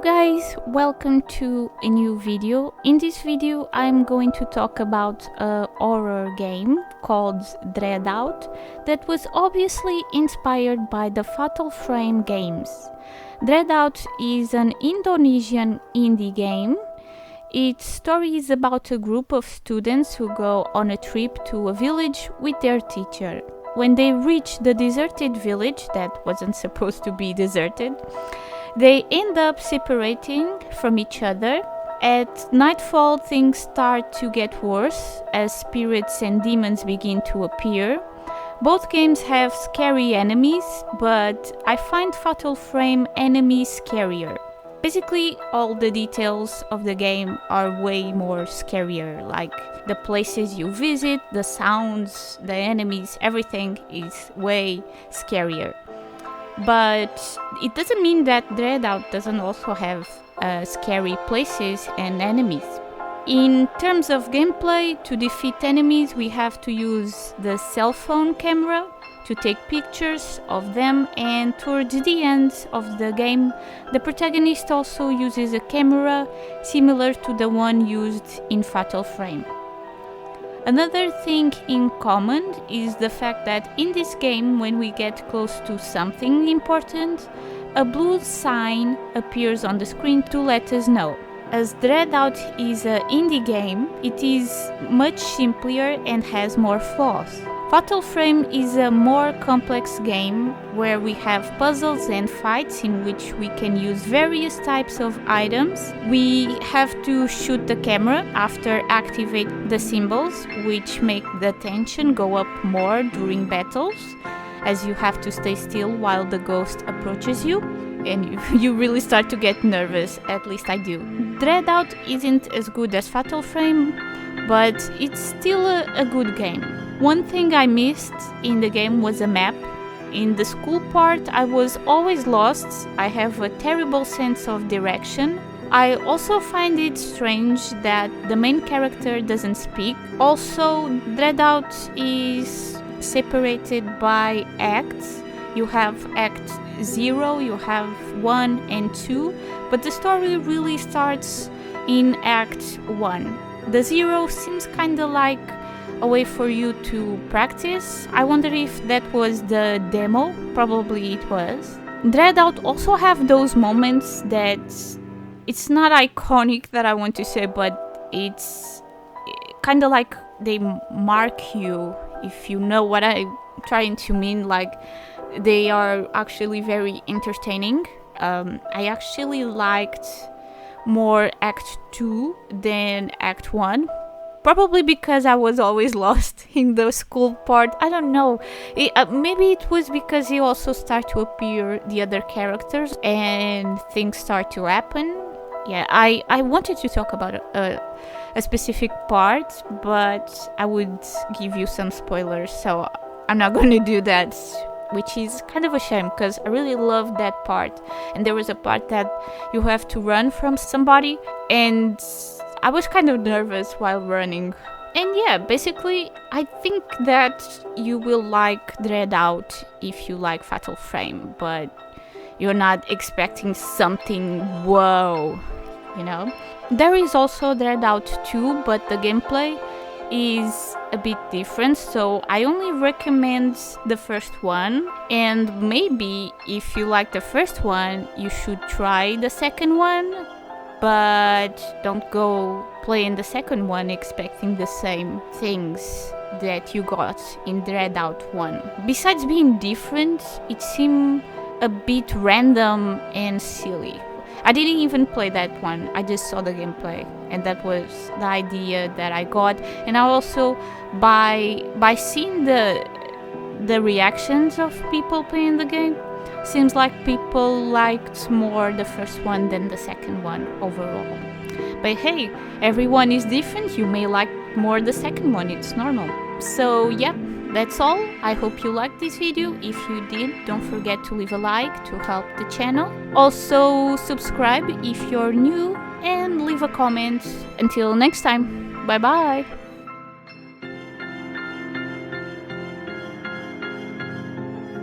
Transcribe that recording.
guys, welcome to a new video. In this video I'm going to talk about a horror game called Dreadout that was obviously inspired by the Fatal Frame games. Dreadout is an Indonesian indie game. Its story is about a group of students who go on a trip to a village with their teacher. When they reach the deserted village that wasn't supposed to be deserted, they end up separating from each other. At nightfall, things start to get worse as spirits and demons begin to appear. Both games have scary enemies, but I find Fatal Frame enemies scarier. Basically, all the details of the game are way more scarier, like the places you visit, the sounds, the enemies, everything is way scarier. But it doesn't mean that Dreadout doesn't also have scary places and enemies. In terms of gameplay, to defeat enemies we have to use the cell phone camera to take pictures of them, and towards the end of the game the protagonist also uses a camera similar to the one used in Fatal Frame. Another thing in common is the fact that in this game, when we get close to something important, a blue sign appears on the screen to let us know. As Dreadout is an indie game, it is much simpler and has more flaws. Fatal Frame is a more complex game where we have puzzles and fights in which we can use various types of items. We have to shoot the camera after activate the symbols, which make the tension go up more during battles, as you have to stay still while the ghost approaches you, and you really start to get nervous, at least I do. Dreadout isn't as good as Fatal Frame, but it's still a good game. One thing I missed in the game was a map. In the school part, I was always lost. I have a terrible sense of direction. I also find it strange that the main character doesn't speak. Also, Dreadout is separated by acts. You have Act 0, you have 1 and 2, but the story really starts in Act 1. The 0 seems kinda like a way for you to practice. I wonder if that was the demo. Probably it was. Dreadout also have those moments that it's not iconic that I want to say, but it's kind of like they mark you, if you know what I'm trying to mean. Like, they are actually very entertaining. I actually liked more Act 2 than Act 1. Probably because I was always lost in the school part. I don't know. Maybe it was because you also start to appear the other characters and things start to happen. Yeah, I wanted to talk about a specific part, but I would give you some spoilers, so I'm not going to do that, which is kind of a shame because I really loved that part. And there was a part that you have to run from somebody, and I was kind of nervous while running. And yeah, basically, I think that you will like Dreadout if you like Fatal Frame, but you're not expecting something whoa, you know? There is also Dreadout 2, but the gameplay is a bit different, so I only recommend the first one, and maybe if you like the first one, you should try the second one. But don't go playing the second one expecting the same things that you got in Dreadout 1. Besides being different, it seemed a bit random and silly. I didn't even play that one, I just saw the gameplay, and that was the idea that I got. And I also, by seeing the reactions of people playing the game, seems like people liked more the first one than the second one overall. But hey, everyone is different. You may like more the second one, it's normal. So yeah, that's all. I hope you liked this video. If you did, don't forget to leave a like to help the channel. Also subscribe if you're new and leave a comment. Until next time, bye bye!